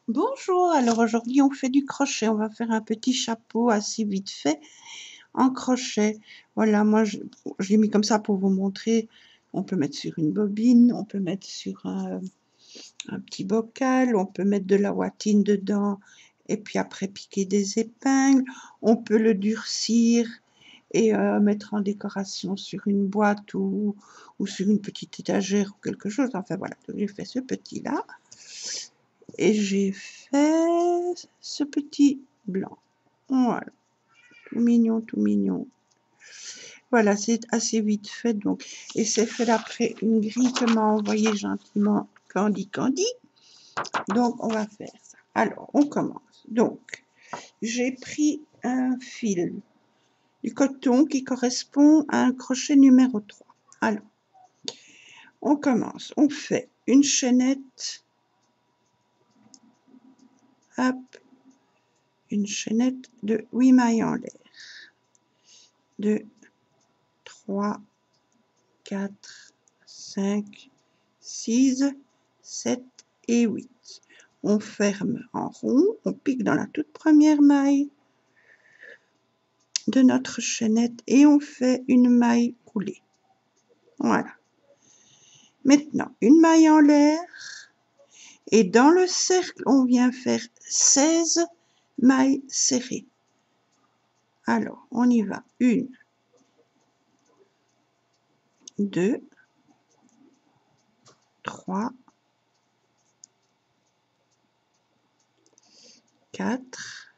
Bonjour, alors aujourd'hui on fait du crochet, on va faire un petit chapeau assez vite fait en crochet. Voilà, moi je l'ai mis comme ça pour vous montrer. On peut mettre sur une bobine, on peut mettre sur un petit bocal, on peut mettre de la watine dedans et puis après piquer des épingles. On peut le durcir et mettre en décoration sur une boîte ou sur une petite étagère ou quelque chose. Enfin voilà, j'ai fait ce petit là. Et j'ai fait ce petit blanc. Voilà, tout mignon, tout mignon. Voilà, c'est assez vite fait donc. Et c'est fait d'après une grille que m'a envoyée gentiment Candy. Donc on va faire ça. Alors, on commence. Donc, j'ai pris un fil du coton qui correspond à un crochet numéro 3. Alors, on commence. On fait une chaînette. Hop, une chaînette de 8 mailles en l'air. 2, 3, 4, 5, 6, 7 et 8. On ferme en rond, on pique dans la toute première maille de notre chaînette et on fait une maille coulée. Voilà. Maintenant, une maille en l'air et dans le cercle, on vient faire 16 mailles serrées. Alors, on y va. 1, 2, 3, 4,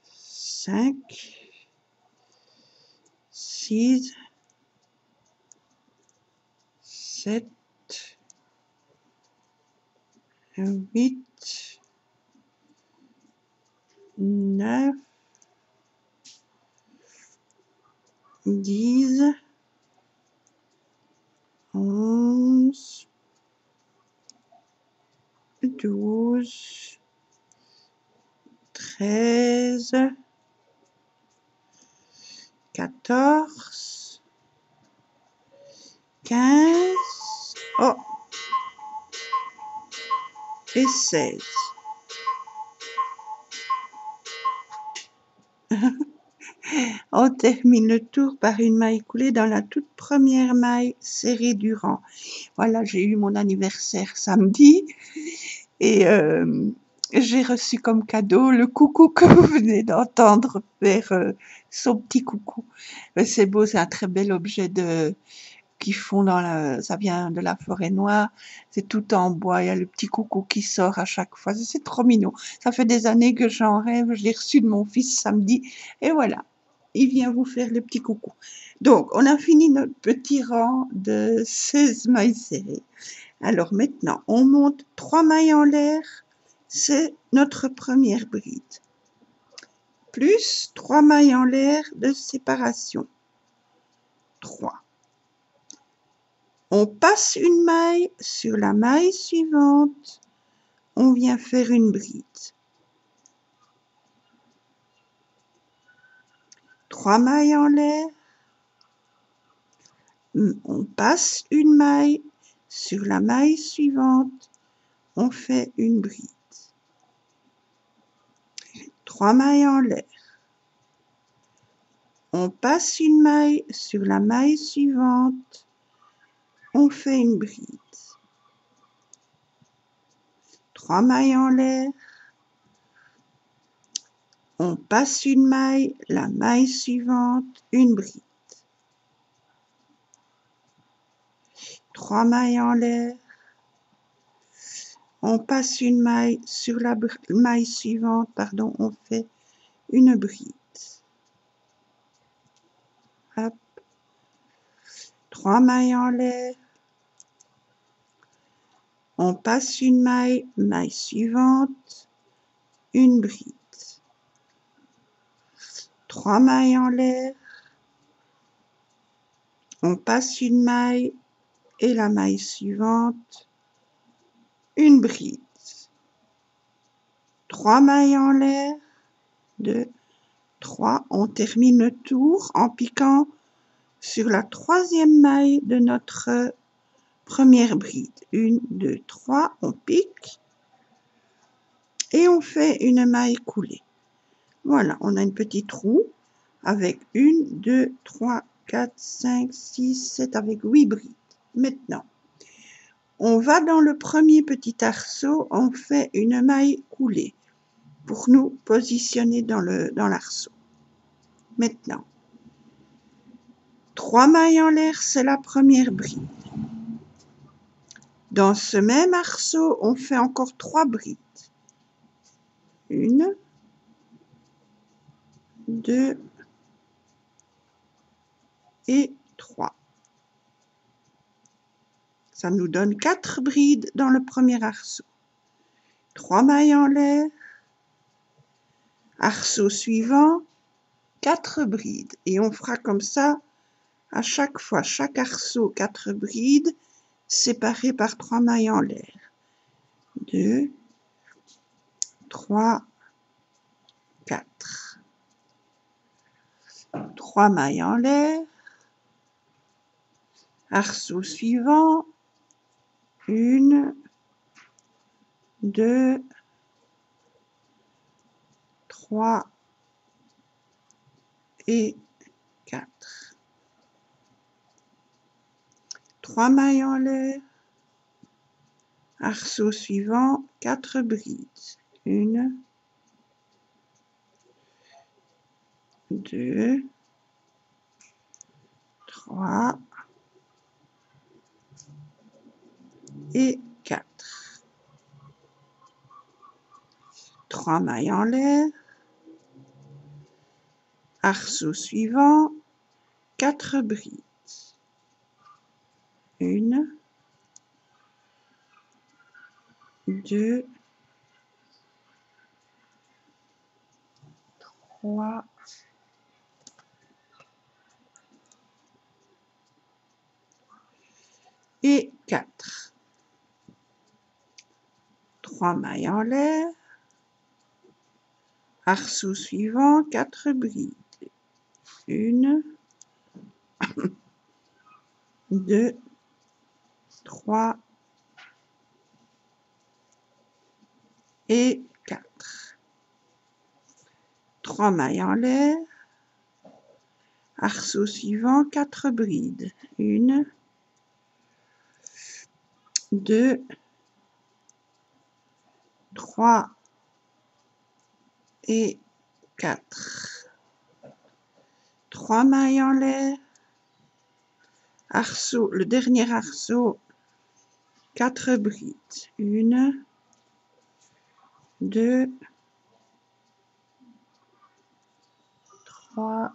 5, 6, 7, 8, 9, 10, 11, 12, 13, 14, 15, oh, et 16. On termine le tour par une maille coulée dans la toute première maille serrée du rang. Voilà, j'ai eu mon anniversaire samedi et j'ai reçu comme cadeau le coucou que vous venez d'entendre faire son petit coucou. C'est beau, c'est un très bel objet qui font ça vient de la forêt noire, c'est tout en bois, il y a le petit coucou qui sort à chaque fois, c'est trop mignon. Ça fait des années que j'en rêve, je l'ai reçu de mon fils samedi et voilà, il vient vous faire le petit coucou. Donc, on a fini notre petit rang de 16 mailles serrées. Alors maintenant, on monte 3 mailles en l'air, c'est notre première bride. Plus 3 mailles en l'air de séparation. 3. On passe une maille sur la maille suivante, on vient faire une bride. 3 mailles en l'air, on passe une maille sur la maille suivante, on fait une bride. 3 mailles en l'air, on passe une maille sur la maille suivante, on fait une bride. 3 mailles en l'air, on passe une maille, la maille suivante, une bride. 3 mailles en l'air, on passe une maille sur la maille suivante, pardon, on fait une bride. Hop. 3 mailles en l'air, on passe une maille, maille suivante, une bride. 3 mailles en l'air, on passe une maille et la maille suivante, une bride. 3 mailles en l'air, 2, 3, on termine le tour en piquant sur la troisième maille de notre première bride. 1, 2, 3, on pique. et on fait une maille coulée. Voilà, on a une petite roue avec 1, 2, 3, 4, 5, 6, 7, avec 8 brides. Maintenant, on va dans le premier petit arceau, on fait une maille coulée pour nous positionner dans l'arceau. Maintenant, 3 mailles en l'air, c'est la première bride. Dans ce même arceau, on fait encore 3 brides. 1, 2 et 3. Ça nous donne 4 brides dans le premier arceau. 3 mailles en l'air. Arceau suivant, 4 brides. Et on fera comme ça à chaque fois. Chaque arceau, 4 brides, séparées par 3 mailles en l'air. 2, 3, 4. 3 mailles en l'air. Arceau suivant, 1, 2, 3 et 4. 3 mailles en l'air. Arceau suivant, 4 brides. 1, 2, 3 et 4. 3 mailles en l'air. Arceau suivant, 4 brides. 1, 2, 3 et 4. 3 mailles en l'air. Arceau suivant, 4 brides. 1, 2, 3 et 4. 3 mailles en l'air. Arceau suivant, 4 brides. 1, 2, 3 et 4. 3 mailles en l'air. Arceau, le dernier arceau, 4 brides. 1, 2, 3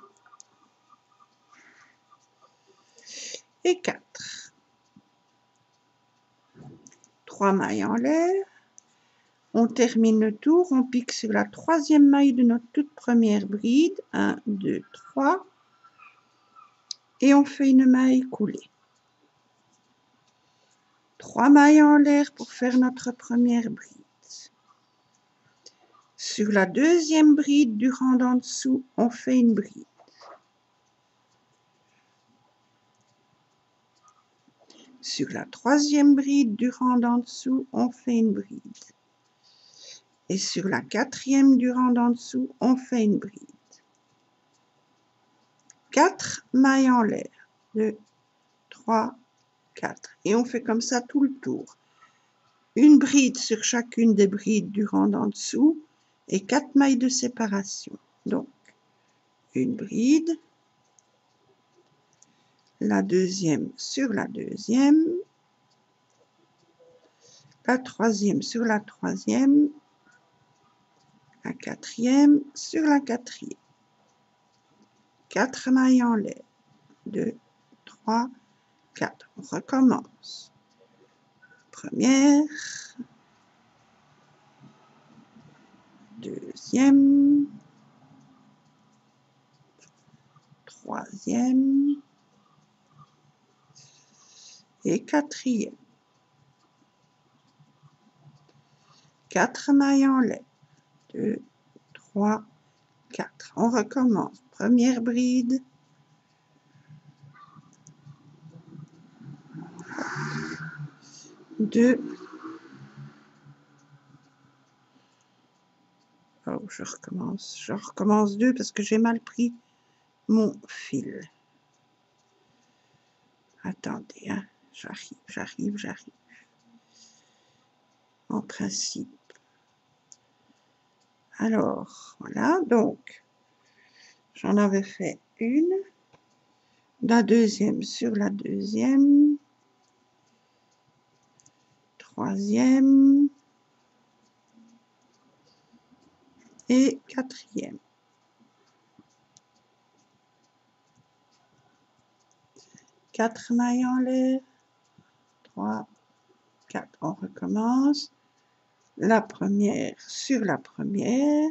et 4. 3 mailles en l'air. On termine le tour, on pique sur la 3e maille de notre toute première bride. 1, 2, 3. Et on fait une maille coulée. 3 mailles en l'air pour faire notre première bride. Sur la 2e bride du rang d'en dessous, on fait une bride. Sur la 3e bride du rang d'en dessous, on fait une bride. Et sur la 4e du rang d'en dessous, on fait une bride. 4 mailles en l'air. 2, 3, 4. Et on fait comme ça tout le tour. Une bride sur chacune des brides du rang d'en dessous et 4 mailles de séparation. Donc, une bride, la 2e sur la 2e, la 3e sur la 3e, la 4e sur la 4e. 4 mailles en l'air. 2, 3, 4. On recommence. Première, 2e, 3e et 4e. 4 mailles en l'air. 2, 3, 4. On recommence. Première bride. 2, Oh, je recommence 2 parce que j'ai mal pris mon fil. Attendez, hein. J'arrive. En principe. Alors, voilà, donc, j'en avais fait une. La deuxième sur la deuxième. Troisième. Et quatrième. 4 mailles en l'air. 3, 4. On recommence. La première sur la première.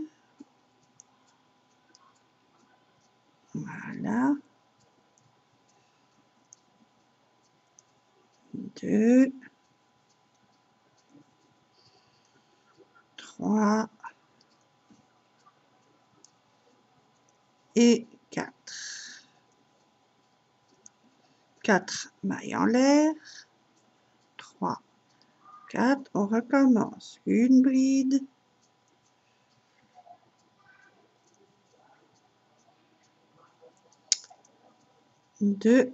Voilà. 2, 3 et 4. 4 mailles en l'air. 3, 4. On recommence. Une bride. 2,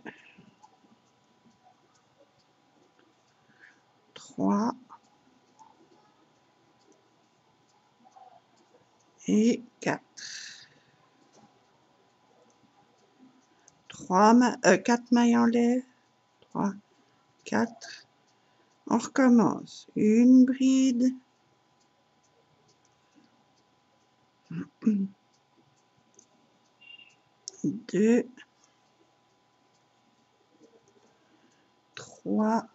3 et 4. 4 mailles en l'air. 3, 4. On recommence. Une bride. 2, 3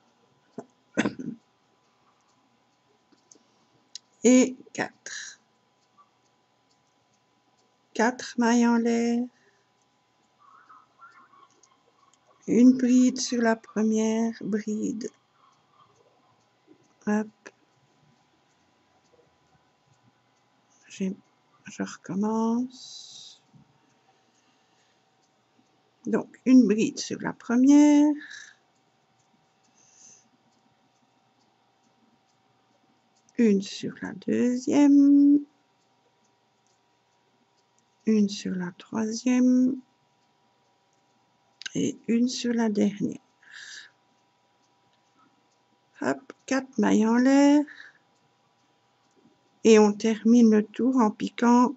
et 4. 4 mailles en l'air. Une bride sur la première bride. Hop. Je recommence. Donc, une bride sur la première. Une sur la deuxième. Une sur la troisième. Et une sur la dernière. Hop, 4 mailles en l'air. Et on termine le tour en piquant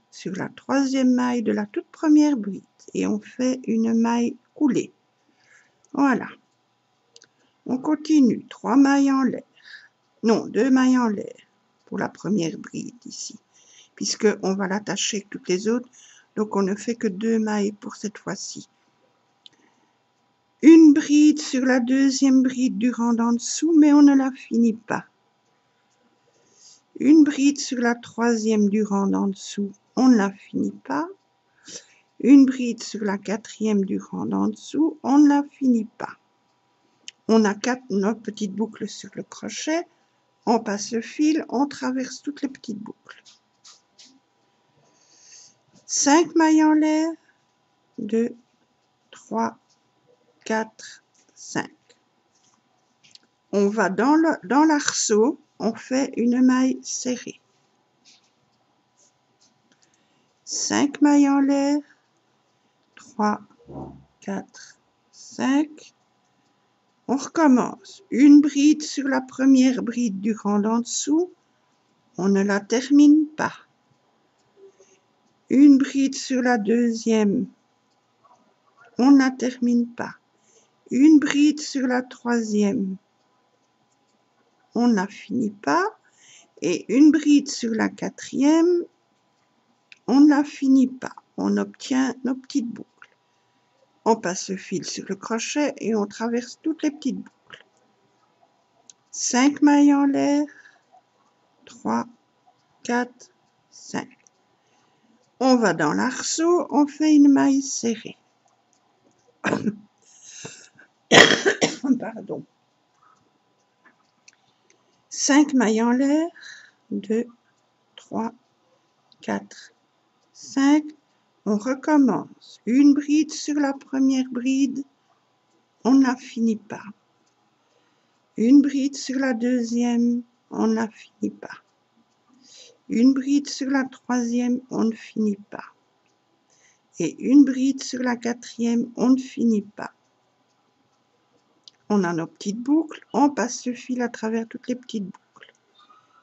sur la troisième maille de la toute première bride. Et on fait une maille coulée. Voilà. On continue. 3 mailles en l'air. Non, 2 mailles en l'air pour la première bride ici. Puisque on va l'attacher avec toutes les autres. Donc on ne fait que 2 mailles pour cette fois-ci. Une bride sur la deuxième bride du rang d'en dessous, mais on ne la finit pas. Une bride sur la troisième du rang d'en dessous, on ne la finit pas. Une bride sur la quatrième du rang d'en dessous, on ne la finit pas. On a 4 nos petites boucles sur le crochet. On passe le fil, on traverse toutes les petites boucles. 5 mailles en l'air. 2, 3, 4, 5. On va dans l'arceau, on fait une maille serrée. 5 mailles en l'air. 3, 4, 5. On recommence. Une bride sur la première bride du rang d'en dessous. On ne la termine pas. Une bride sur la deuxième. On ne la termine pas. Une bride sur la troisième. On ne la finit pas. Et une bride sur la quatrième. On ne la finit pas. On obtient nos petites boucles. On passe le fil sur le crochet et on traverse toutes les petites boucles. 5 mailles en l'air. 3, 4, 5. On va dans l'arceau, on fait une maille serrée. Pardon. 5 mailles en l'air. 2, 3, 4, 5. On recommence. Une bride sur la première bride. On ne la finit pas. Une bride sur la deuxième. On ne la finit pas. une bride sur la troisième, on ne finit pas. Et une bride sur la quatrième, on ne finit pas. On a nos petites boucles, on passe le fil à travers toutes les petites boucles.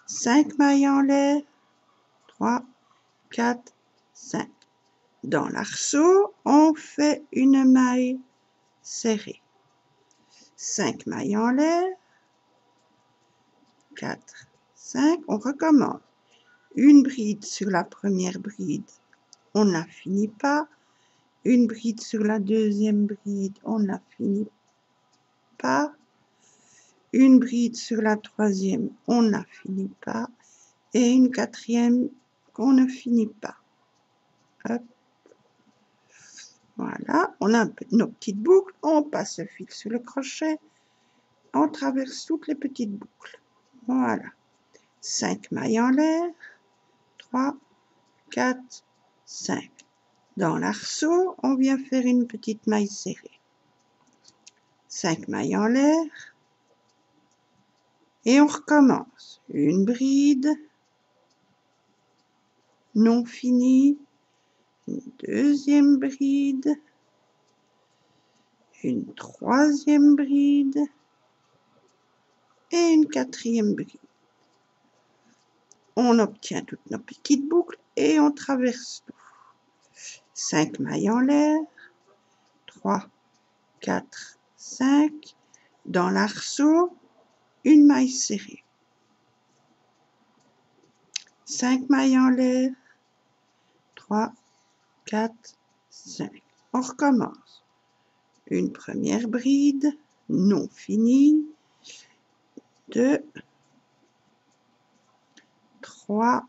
5 mailles en l'air, 3, 4, 5. Dans l'arceau, on fait une maille serrée. 5 mailles en l'air, 4, 5, on recommence. Une bride sur la première bride, on ne la finit pas. Une bride sur la deuxième bride, on ne la finit pas. Une bride sur la troisième, on ne la finit pas. Et une quatrième qu'on ne finit pas. Hop. Voilà, on a nos petites boucles, on passe le fil sur le crochet, on traverse toutes les petites boucles. Voilà. 5 mailles en l'air, 3, 4, 5. Dans l'arceau, on vient faire une petite maille serrée. 5 mailles en l'air, et on recommence. Une bride, non finie, une deuxième bride, une troisième bride, et une quatrième bride. On obtient toutes nos petites boucles et on traverse tout. 5 mailles en l'air, 3, 4, 5. Dans l'arceau, une maille serrée. 5 mailles en l'air, 3, 4, 5. On recommence. Une première bride, non finie, 2, 3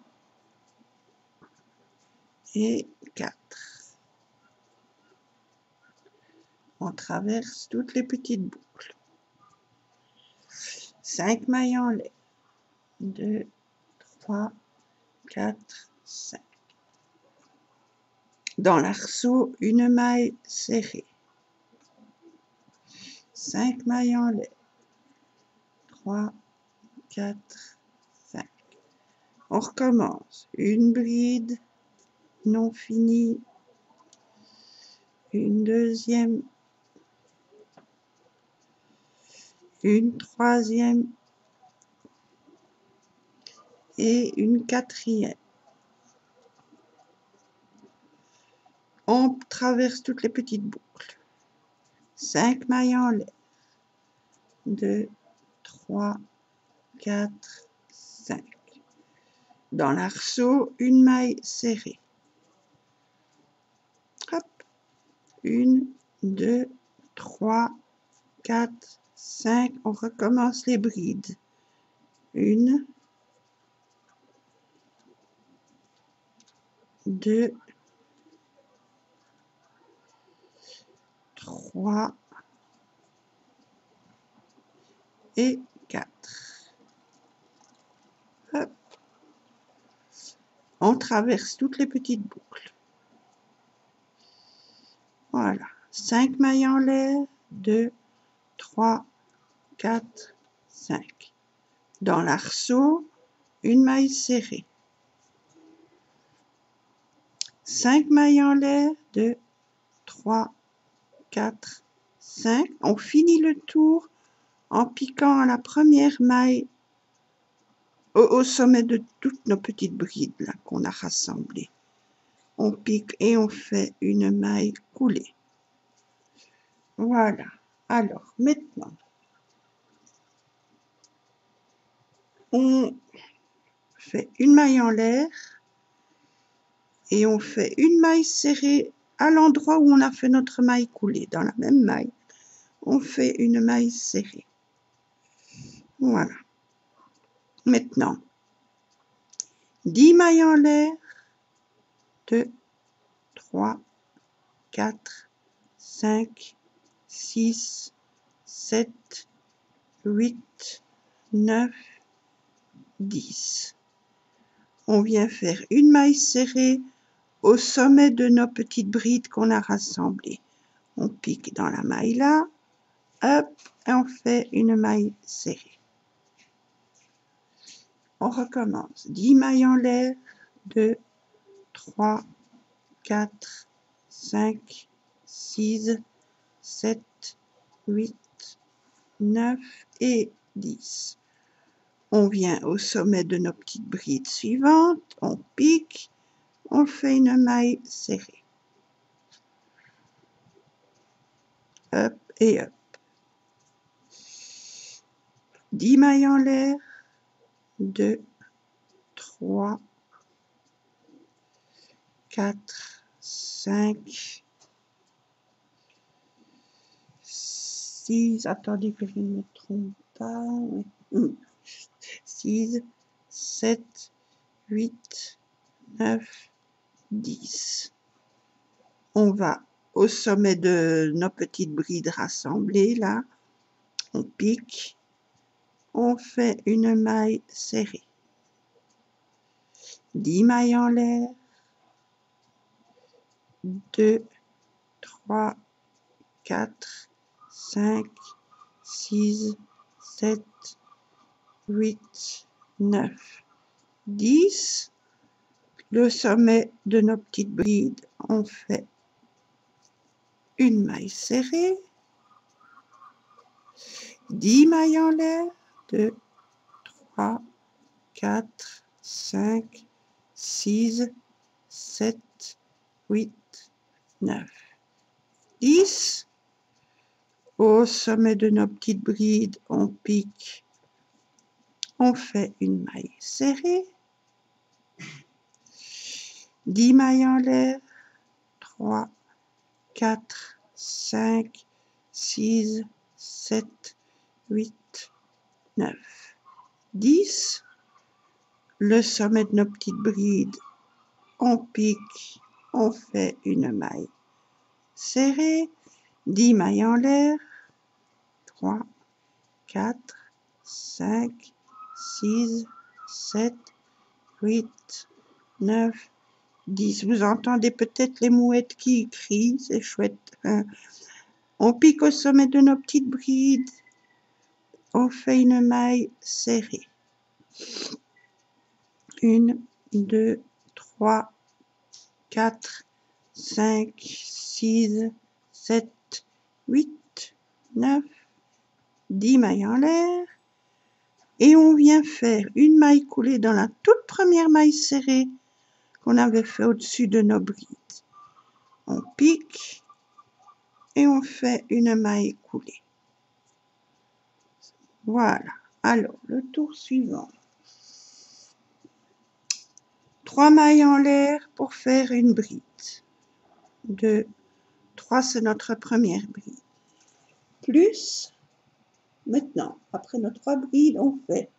et 4. On traverse toutes les petites boucles. 5 mailles en l'air, 2, 3, 4, 5. Dans l'arceau, une maille serrée. 5 mailles en l'air, 3, 4, 5. On recommence. Une bride non finie, une deuxième, une troisième et une quatrième. On traverse toutes les petites boucles. 5 mailles en l'air, 2, 3, 4, 5. Dans l'arceau, une maille serrée. Hop. 1, 2, 3, 4, 5. On recommence les brides. 1, 2, 3 et 4. Hop. On traverse toutes les petites boucles. Voilà. 5 mailles en l'air, 2, 3, 4, 5. Dans l'arceau, une maille serrée. 5 mailles en l'air, 2, 3, 4, 5. On finit le tour en piquant à la première maille au sommet de toutes nos petites brides là qu'on a rassemblées. On pique et on fait une maille coulée. Voilà. Alors, maintenant, on fait une maille en l'air et on fait une maille serrée à l'endroit où on a fait notre maille coulée. Dans la même maille, on fait une maille serrée. Voilà. Maintenant, 10 mailles en l'air, 2, 3, 4, 5, 6, 7, 8, 9, 10. On vient faire une maille serrée au sommet de nos petites brides qu'on a rassemblées. On pique dans la maille là, hop, et on fait une maille serrée. On recommence. 10 mailles en l'air, 2, 3, 4, 5, 6, 7, 8, 9 et 10. On vient au sommet de nos petites brides suivantes, on pique, on fait une maille serrée. Hop et hop. 10 mailles en l'air, 2, 3, 4, 5, 6, attendez que je ne me trompe pas, 6, 7, 8, 9, 10. On va au sommet de nos petites brides rassemblées, là, on pique, on fait une maille serrée. 10 mailles en l'air, 2, 3, 4, 5, 6, 7, 8, 9, 10. Le sommet de nos petites brides, on fait une maille serrée. 10 mailles en l'air, 2, 3, 4, 5, 6, 7, 8, 9, 10. Au sommet de nos petites brides, on pique, on fait une maille serrée. 10 mailles en l'air, 3, 4, 5, 6, 7, 8, 9, 10. Le sommet de nos petites brides, on pique, on fait une maille serrée. 10 mailles en l'air, 3, 4, 5, 6, 7, 8, 9, 10. Vous entendez peut-être les mouettes qui crient, c'est chouette. Hein? On pique au sommet de nos petites brides, on fait une maille serrée. 1, 2, 3, 4, 5, 6, 7, 8, 9, 10 mailles en l'air. Et on vient faire une maille coulée dans la toute première maille serrée qu'on avait fait au-dessus de nos brides. On pique et on fait une maille coulée. Voilà. Alors, le tour suivant. 3 mailles en l'air pour faire une bride. 2, 3, c'est notre première bride. Plus, maintenant, après nos 3 brides, on fait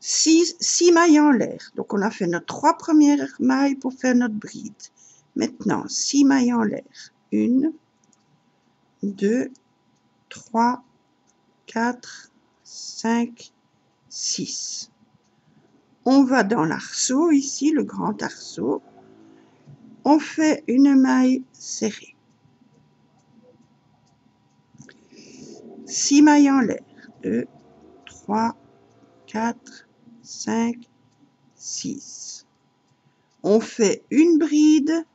6 mailles en l'air. Donc, on a fait nos 3 premières mailles pour faire notre bride. Maintenant, 6 mailles en l'air. 1, 2, 3, 4, 5, 6. On va dans l'arceau, ici, le grand arceau. On fait une maille serrée. 6 mailles en l'air. 2, 3, 4, 5, 6. On fait une bride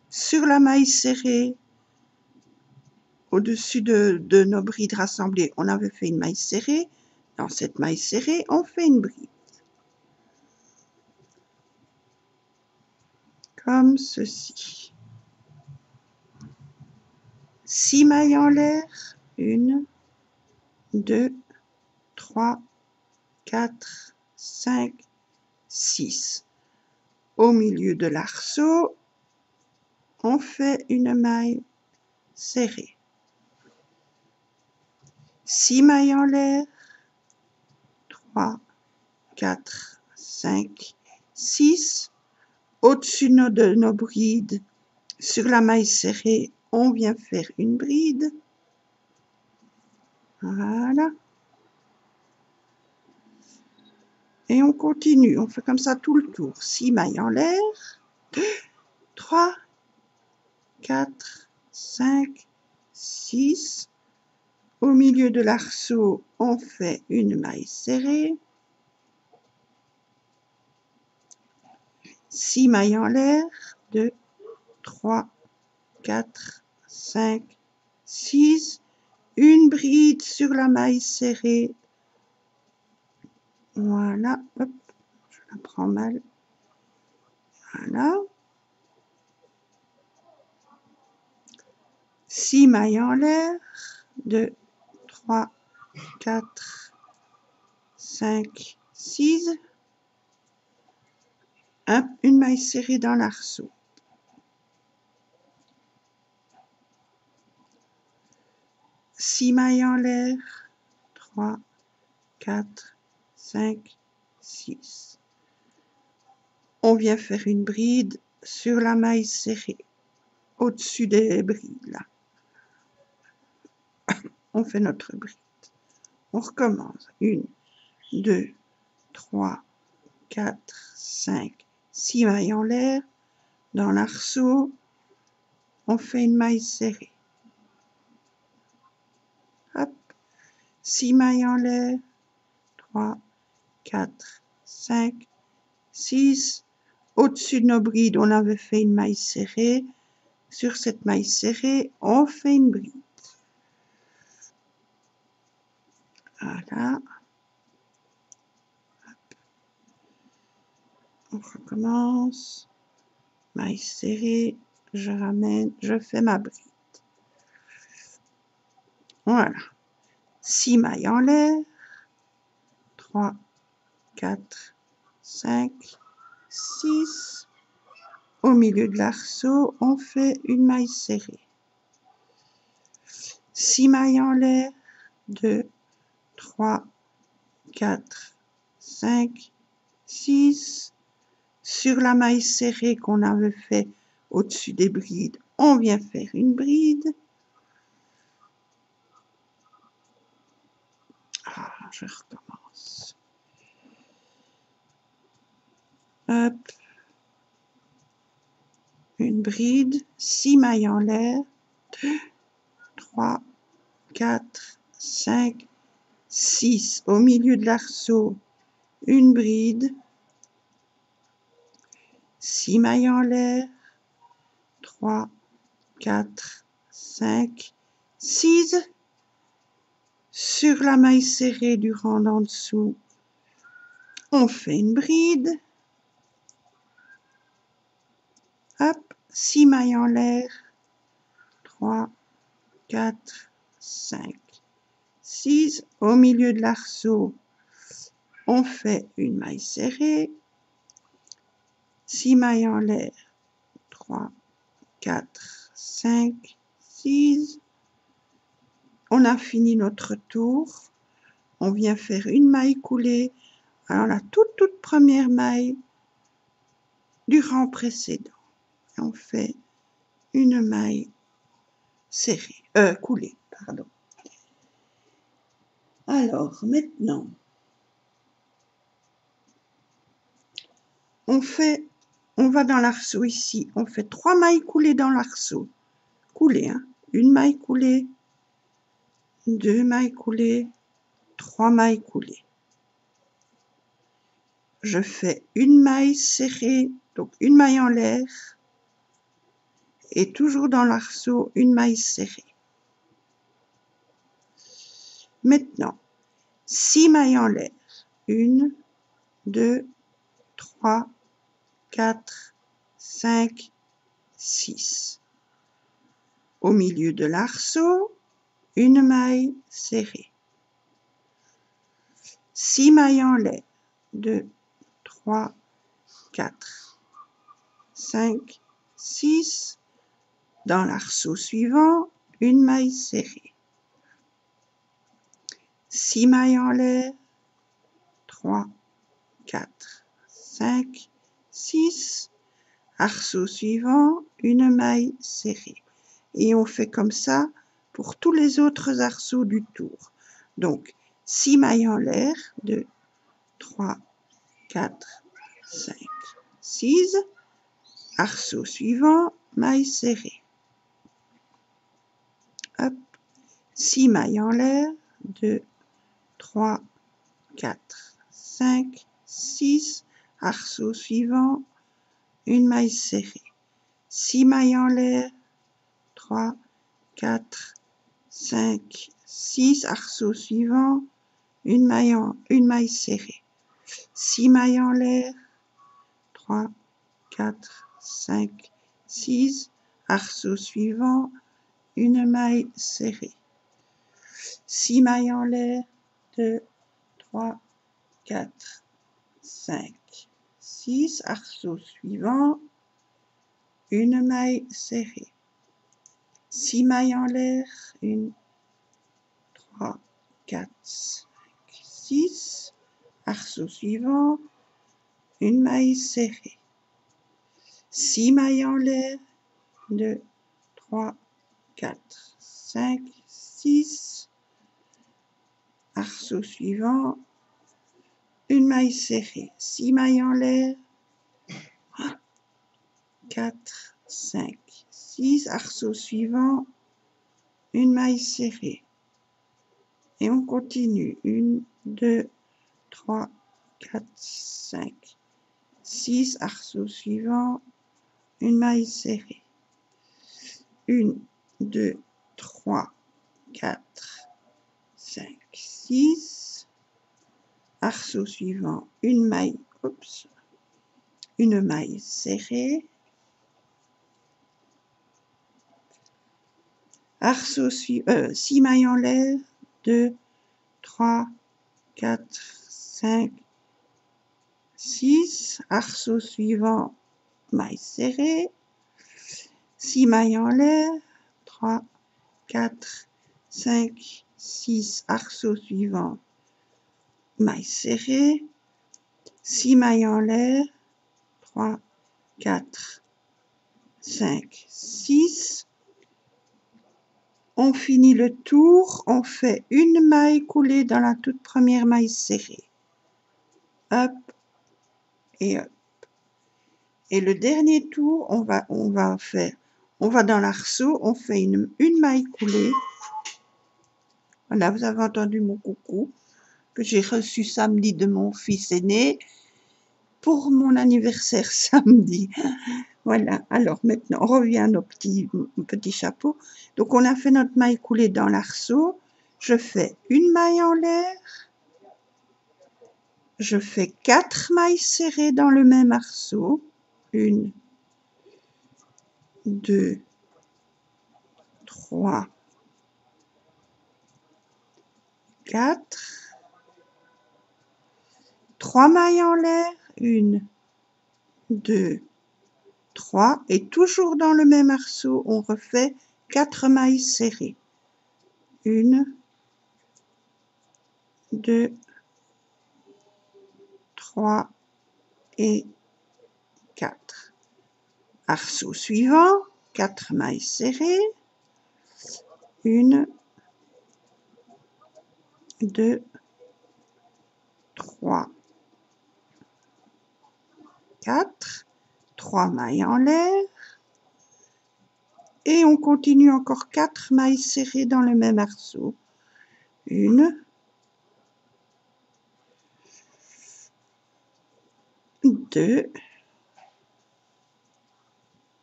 sur la maille serrée. Au-dessus de nos brides rassemblées, on avait fait une maille serrée. Dans cette maille serrée, on fait une bride. Comme ceci. 6 mailles en l'air. 1, 2, 3, 4, 5, 6. Au milieu de l'arceau, on fait une maille serrée. 6 mailles en l'air. 3, 4, 5, 6. Au-dessus de nos brides, sur la maille serrée, on vient faire une bride. Voilà. Et on continue, on fait comme ça tout le tour. 6 mailles en l'air. 2, 3, 4, 5, 6. Au milieu de l'arceau, on fait une maille serrée. 6 mailles en l'air. 2, 3, 4, 5, 6. Une bride sur la maille serrée. Voilà. Hop, je la prends mal. Voilà. 6 mailles en l'air. 2, 3, 4, 5, 6. Une maille serrée dans l'arceau. 6 mailles en l'air. 3, 4, 5, 6. On vient faire une bride sur la maille serrée, au-dessus des brides, là. On fait notre bride. On recommence. 1, 2, 3, 4, 5, 6 mailles en l'air. Dans l'arceau, on fait une maille serrée. Hop. 6 mailles en l'air. 3, 4, 5, 6. Au-dessus de nos brides, on avait fait une maille serrée. Sur cette maille serrée, on fait une bride. Voilà. On recommence. Maille serrée, je ramène, je fais ma bride. Voilà. 6 mailles en l'air. 3, 4, 5, 6. Au milieu de l'arceau, on fait une maille serrée. 6 mailles en l'air. 2, 3, 4, 5, 6. Sur la maille serrée qu'on avait fait au-dessus des brides, on vient faire une bride. Ah, je recommence. Hop. Une bride, 6 mailles en l'air. 2, 3, 4, 5, 6. Au milieu de l'arceau, une bride. 6 mailles en l'air. 3, 4, 5, 6. Sur la maille serrée du rang d'en dessous, on fait une bride. Hop, 6 mailles en l'air. 3, 4, 5, 6. Au milieu de l'arceau, on fait une maille serrée. 6 mailles en l'air. 3, 4, 5, 6. On a fini notre tour. On vient faire une maille coulée. Alors la toute première maille du rang précédent. On fait une maille serrée, coulée, pardon. Alors maintenant, on va dans l'arceau ici, on fait 3 mailles coulées dans l'arceau. Coulées, hein. Une maille coulée, 2 mailles coulées, 3 mailles coulées. Je fais une maille serrée, donc une maille en l'air, et toujours dans l'arceau, une maille serrée. Maintenant, 6 mailles en l'air. 1, 2, 3, 4, 5, 6. Au milieu de l'arceau, une maille serrée. 6 mailles en l'air. 2, 3, 4, 5, 6. Dans l'arceau suivant, une maille serrée. 6 mailles en l'air. 3, 4, 5, 6. Arceau suivant, une maille serrée. Et on fait comme ça pour tous les autres arceaux du tour. Donc, 6 mailles en l'air. 2, 3, 4, 5, 6. Arceau suivant, maille serrée. hop, 6 mailles en l'air, 2, 3, 4, 5, 6, arceau suivant, une maille serrée, 6 mailles en l'air, 3, 4, 5, 6, arceau suivant, une maille serrée, 6 mailles en l'air, 3, 4, 5, 6, arceau suivant, une maille serrée, 6 mailles en l'air, 2, 3, 4, 5, 6, arceau suivant, une maille serrée, 6 mailles en l'air, 1, 3, 4, 5, 6, arceau suivant, une maille serrée, 6 mailles en l'air, 2, 3, 4, 5, 6, arceau suivant, une maille serrée, 6 mailles en l'air, 4, 5, 6, arceau suivant, une maille serrée. Et on continue, 1, 2, 3, 4, 5, 6, arceau suivant, une maille serrée. 1, 2, 3, 4, 5, 6, arceau suivant, une maille serrée, arceau suivant, 6 mailles en l'air, 2, 3, 4, 5, 6, arceau suivant, maille serrée, 6 mailles en l'air, 3, 4, 5, 6, arceau suivant, maille serrée, 6 mailles en l'air, 3, 4, 5, 6. On finit le tour, on fait une maille coulée dans la toute première maille serrée. Hop et hop. Et le dernier tour, on va dans l'arceau, on fait une maille coulée. Voilà, vous avez entendu mon coucou que j'ai reçu samedi de mon fils aîné pour mon anniversaire samedi. Voilà, alors maintenant on revient à nos petits chapeaux. Donc on a fait notre maille coulée dans l'arceau. Je fais une maille en l'air. Je fais 4 mailles serrées dans le même arceau. 1, 2, 3, 4. 3 mailles en l'air. 1, 2, 3. Et toujours dans le même arceau, on refait 4 mailles serrées. 1, 2, 3 et 4. Arceau suivant, 4 mailles serrées. 1, 2, 3, 4. 3 mailles en l'air. Et on continue encore 4 mailles serrées dans le même arceau. 1, 2,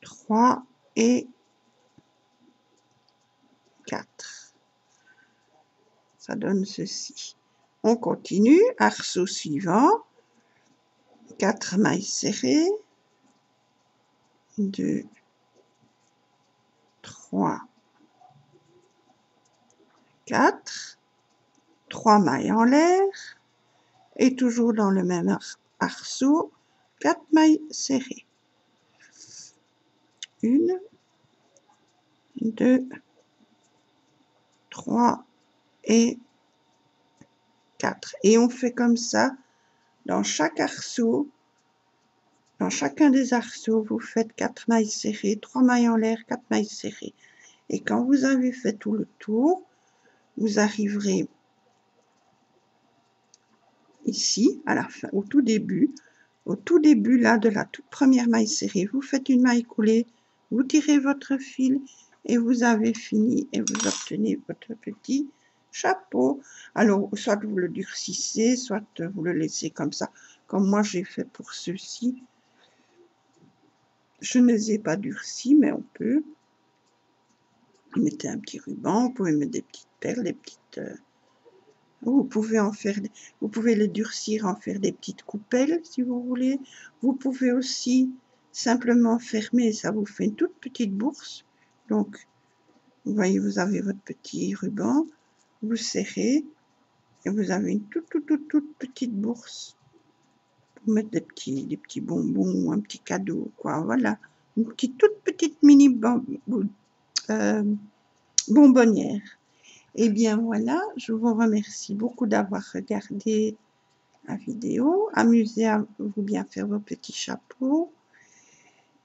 3 et 4. Ça donne ceci. On continue, arceau suivant, 4 mailles serrées, 2, 3, 4, 3 mailles en l'air, et toujours dans le même arceau, 4 mailles serrées. 1, 2, 3 et 4. Et on fait comme ça dans chaque arceau. Dans chacun des arceaux, vous faites 4 mailles serrées, 3 mailles en l'air, 4 mailles serrées. Et quand vous avez fait tout le tour, vous arriverez ici, à la fin, au tout début là de la toute première maille serrée. Vous faites une maille coulée, vous tirez votre fil et vous avez fini et vous obtenez votre petit chapeau. Alors, soit vous le durcissez, soit vous le laissez comme ça, comme moi j'ai fait pour ceux-ci. Je ne les ai pas durcis, mais on peut. Vous mettez un petit ruban, vous pouvez mettre des petites perles, des petites... vous pouvez en faire, vous pouvez les durcir, en faire des petites coupelles si vous voulez. Vous pouvez aussi simplement fermer, ça vous fait une toute petite bourse. Donc, vous voyez, vous avez votre petit ruban, vous serrez et vous avez une toute petite bourse pour mettre des petits bonbons ou un petit cadeau, quoi. Voilà, une toute petite mini bonbonnière. Et bien voilà, je vous remercie beaucoup d'avoir regardé la vidéo. Amusez-vous bien faire vos petits chapeaux.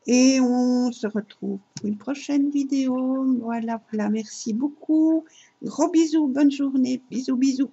Et on se retrouve pour une prochaine vidéo. Voilà, merci beaucoup. Gros bisous, bonne journée. Bisous, bisous.